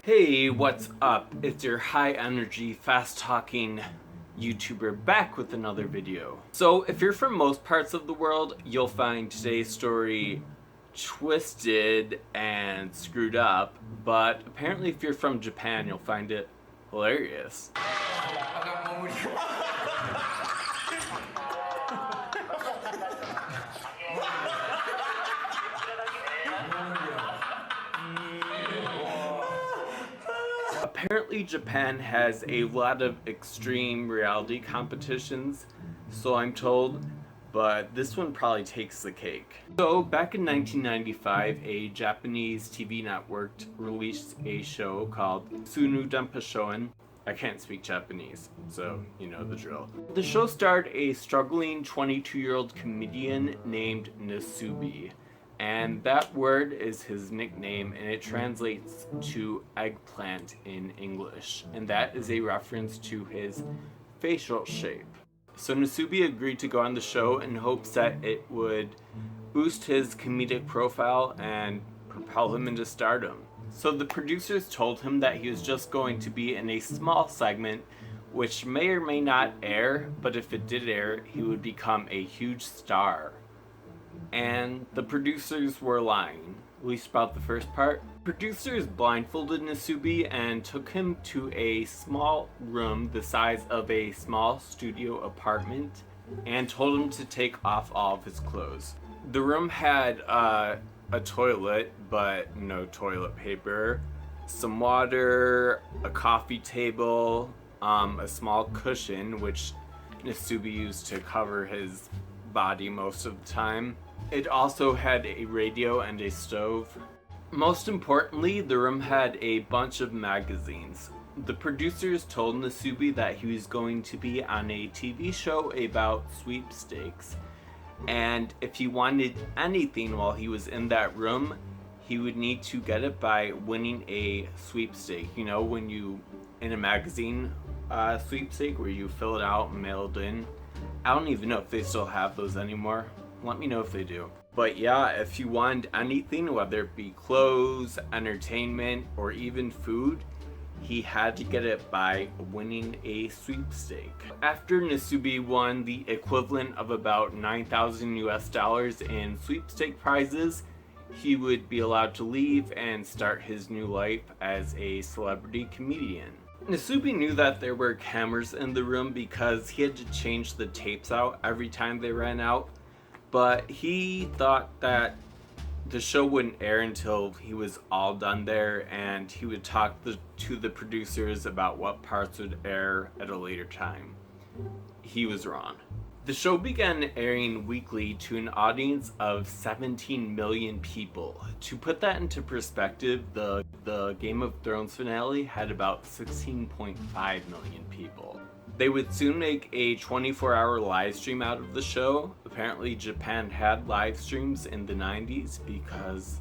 Hey, what's up? It's your high energy, fast talking YouTuber back with another video. So if you're from most parts of the world, you'll find today's story twisted and screwed up, but apparently if you're from Japan, you'll find it hilarious. Apparently Japan has a lot of extreme reality competitions, so I'm told, but this one probably takes the cake. So back in 1995, a Japanese TV network released a show called Susunu Denpa Shōnen. I can't speak Japanese, so you know the drill. The show starred a struggling 22-year-old comedian named Nasubi. And that word is his nickname, and it translates to eggplant in English. And that is a reference to his facial shape. So Nasubi agreed to go on the show in hopes that it would boost his comedic profile and propel him into stardom. So the producers told him that he was just going to be in a small segment which may or may not air, but if it did air, he would become a huge star. And the producers were lying, at least about the first part. Producers blindfolded Nasubi and took him to a small room the size of a small studio apartment and told him to take off all of his clothes. The room had a toilet, but no toilet paper, some water, a coffee table, a small cushion, which Nasubi used to cover his body most of the time. It also had a radio and a stove. Most importantly, the room had a bunch of magazines. The producers told Nasubi that he was going to be on a TV show about sweepstakes, and if he wanted anything while he was in that room, he would need to get it by winning a sweepstake. You know, when you, in a magazine sweepstake where you fill it out and mail it in. I don't even know if they still have those anymore. Let me know if they do. But yeah, if you wanted anything, whether it be clothes, entertainment, or even food, he had to get it by winning a sweepstake. After Nasubi won the equivalent of about $9,000 in sweepstake prizes, he would be allowed to leave and start his new life as a celebrity comedian. Nasubi knew that there were cameras in the room because he had to change the tapes out every time they ran out, but he thought that the show wouldn't air until he was all done there, and he would talk to the producers about what parts would air at a later time. He was wrong. The show began airing weekly to an audience of 17 million people. To put that into perspective, the Game of Thrones finale had about 16.5 million people. They would soon make a 24-hour live stream out of the show. Apparently Japan had live streams in the 90s because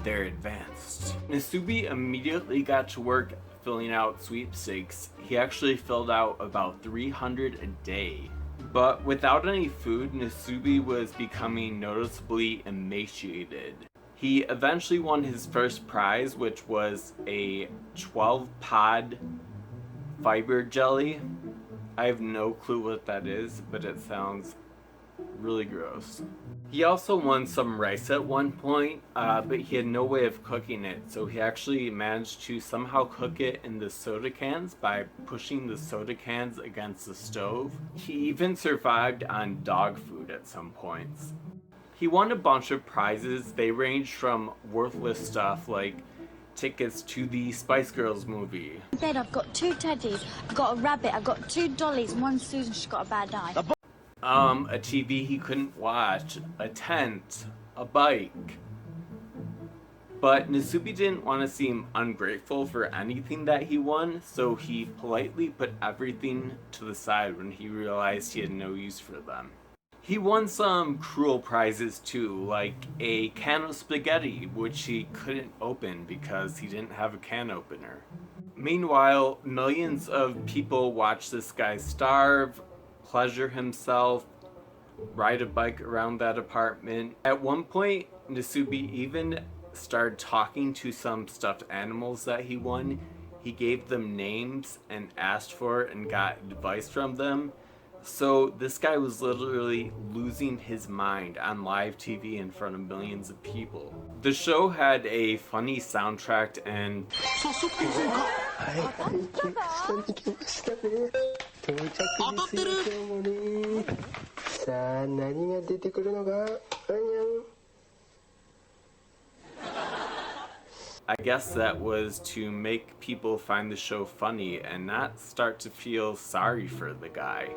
they're advanced. Nasubi immediately got to work filling out sweepstakes. He actually filled out about 300 a day. But without any food, Nasubi was becoming noticeably emaciated. He eventually won his first prize, which was a 12-pod fiber jelly. I have no clue what that is, but it sounds really gross. He also won some rice at one point, but he had no way of cooking it, so he actually managed to somehow cook it in the soda cans by pushing the soda cans against the stove. He even survived on dog food at some points. He won a bunch of prizes. They ranged from worthless stuff like tickets to the Spice Girls movie. In bed, I've got 2 teddies, I've got a rabbit, I've got 2 dollies, and 1 Susan, she's got a bad eye. A TV he couldn't watch, a tent, a bike. But nasubi didn't want to seem ungrateful for anything that he won, so he politely put everything to the side when he realized he had no use for them. He won some cruel prizes too, like a can of spaghetti, which he couldn't open because he didn't have a can opener. Meanwhile, millions of people watch this guy starve, pleasure himself, ride a bike around that apartment. At one point, nasubi even started talking to some stuffed animals that he won. He gave them names and asked for and got advice from them. So this guy was literally losing his mind on live TV in front of millions of people. The show had a funny soundtrack and I guess that was to make people find the show funny and not start to feel sorry for the guy.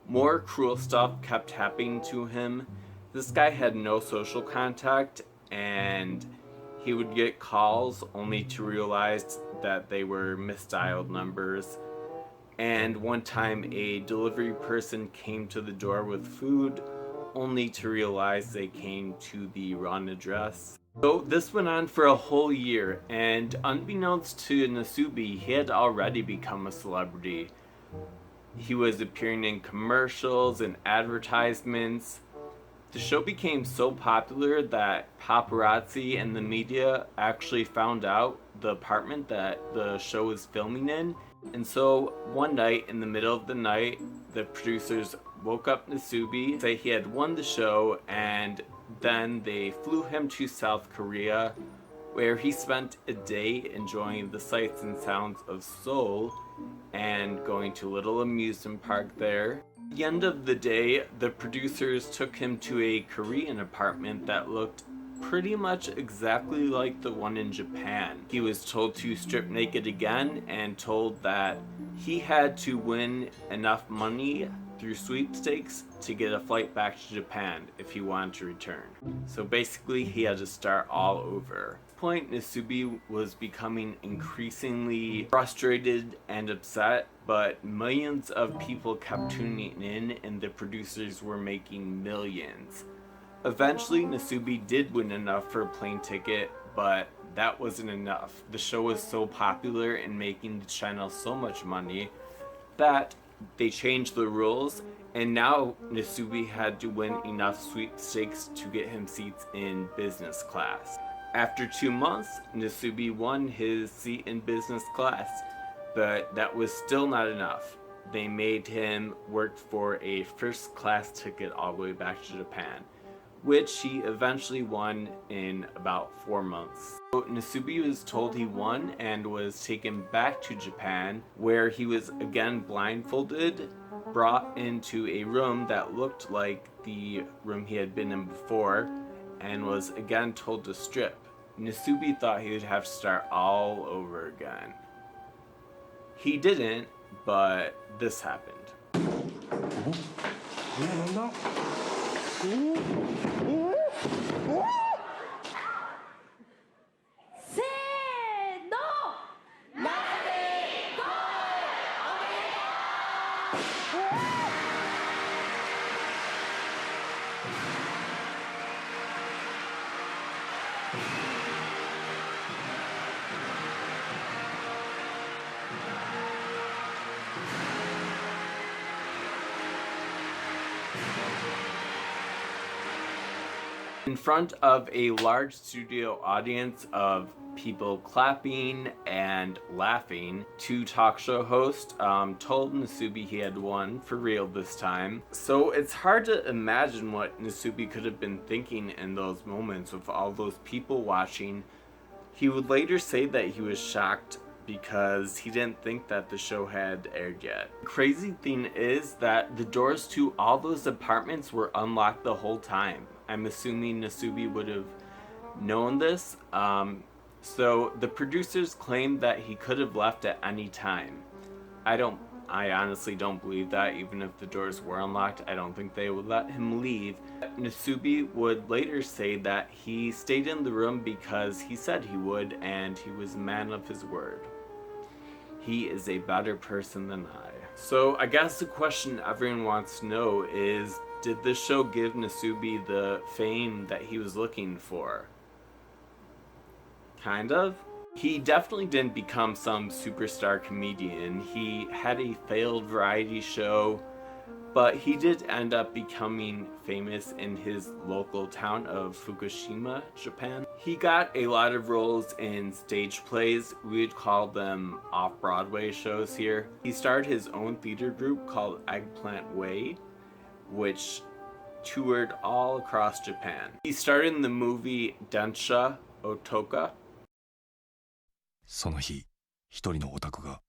More cruel stuff kept happening to him. This guy had no social contact and he would get calls only to realize that they were misdialed numbers. And one time a delivery person came to the door with food only to realize they came to the wrong address. So this went on for a whole year, and unbeknownst to nasubi, he had already become a celebrity. He was appearing in commercials and advertisements. The show became so popular that paparazzi and the media actually found out the apartment that the show was filming in. And so one night, in the middle of the night, the producers woke up nasubi, say he had won the show, and then they flew him to South Korea, where he spent a day enjoying the sights and sounds of Seoul and going to a little amusement park there. At the end of the day, the producers took him to a Korean apartment that looked pretty much exactly like the one in Japan. He was told to strip naked again and told that he had to win enough money through sweepstakes to get a flight back to Japan if he wanted to return. So basically he had to start all over. At this point, nasubi was becoming increasingly frustrated and upset, but millions of people kept tuning in and the producers were making millions. Eventually, nasubi did win enough for a plane ticket, but that wasn't enough. The show was so popular and making the channel so much money that they changed the rules, and now nasubi had to win enough sweepstakes to get him seats in business class. After 2 months, nasubi won his seat in business class, but that was still not enough. They made him work for a first class ticket all the way back to Japan, which he eventually won in about 4 months. So nasubi was told he won and was taken back to Japan, where he was again blindfolded, brought into a room that looked like the room he had been in before, and was again told to strip. Nasubi thought he would have to start all over again. He didn't, but this happened. In front of a large studio audience of people clapping and laughing, two talk show hosts told nasubi he had won for real this time. So it's hard to imagine what nasubi could have been thinking in those moments with all those people watching. He would later say that he was shocked because he didn't think that the show had aired yet. The crazy thing is that the doors to all those apartments were unlocked the whole time. I'm assuming nasubi would have known this. So the producers claimed that he could have left at any time. I honestly don't believe that. Even if the doors were unlocked, I don't think they would let him leave. Nasubi would later say that he stayed in the room because he said he would, and he was a man of his word. He is a better person than I. So I guess the question everyone wants to know is, did this show give Nasubi the fame that he was looking for? Kind of. He definitely didn't become some superstar comedian. He had a failed variety show, but he did end up becoming famous in his local town of Fukushima, Japan. He got a lot of roles in stage plays. We would call them off-Broadway shows here. He started his own theater group called Eggplant Way, which toured all across Japan. He starred in the movie Densha Otoka. その日、一人のオタクが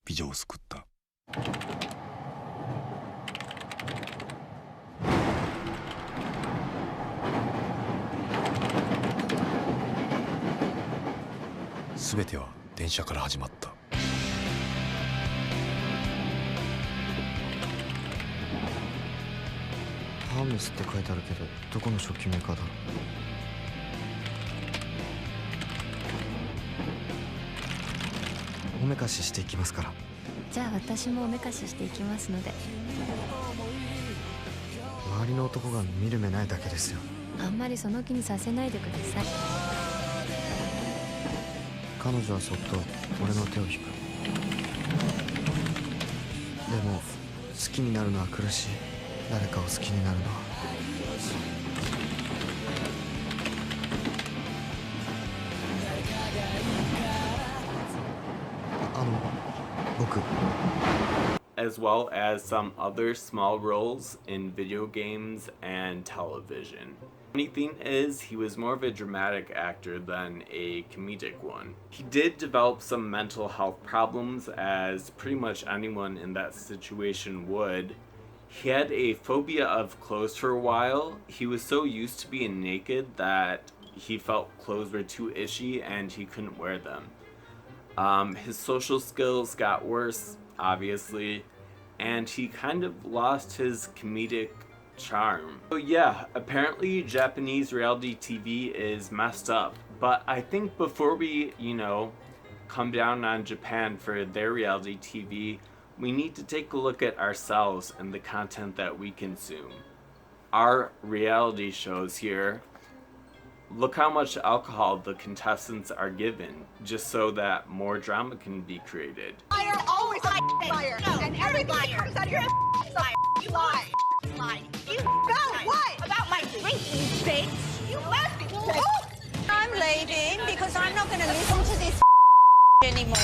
美女を救った。すべては電車から始まった。ハームスって書いてあるけど、どこの食器メーカーだろう。おめかししていきますから。じゃあ私もおめかししていきますので。周りの男が見る目ないだけですよ。あんまりその気にさせないでください。彼女はそっと俺の手を引く。でも好きになるのは苦しい。誰かを好きになるのは。僕。 as well as some other small roles in video games and television. Funny thing is, he was more of a dramatic actor than a comedic one. He did develop some mental health problems, as pretty much anyone in that situation would. He had a phobia of clothes for a while. He was so used to being naked that he felt clothes were too itchy and he couldn't wear them. His social skills got worse, obviously, and he kind of lost his comedic charm. So yeah, apparently Japanese reality TV is messed up, but I think before we, come down on Japan for their reality TV, we need to take a look at ourselves and the content that we consume. Our reality shows here, look how much alcohol the contestants are given, just so that more drama can be created. Liar, always a liar, no, and everything that comes out of your liar. You lie. Lie. You go what? About my drinking stakes. You left me. I'm leaving because I'm not going to listen to this anymore.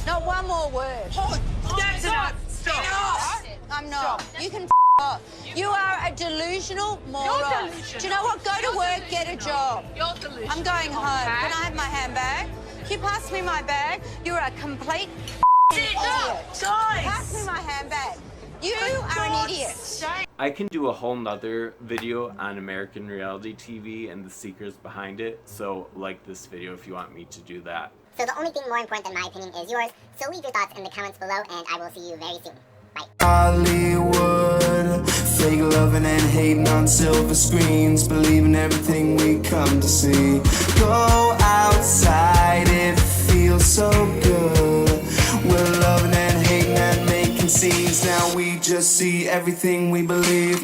Not one more word. That's enough. Stop. I'm not. Stop. You can off. You are a delusional moron. Do you know what? Go to work, get a job. You're delusional. I'm going home. Can I have my handbag? You pass me my bag. You're a complete idiot. Pass me my handbag. You are an idiot. I can do a whole nother video on American reality TV and the secrets behind it, so like this video if you want me to do that. So the only thing more important than my opinion is yours, so leave your thoughts in the comments below and I will see you very soon. Bye. Hollywood, fake loving and hating on silver screens, believing everything we come to see. Go outside, it feels so good. We're loving and hating and making scenes. Now we just see everything we believe.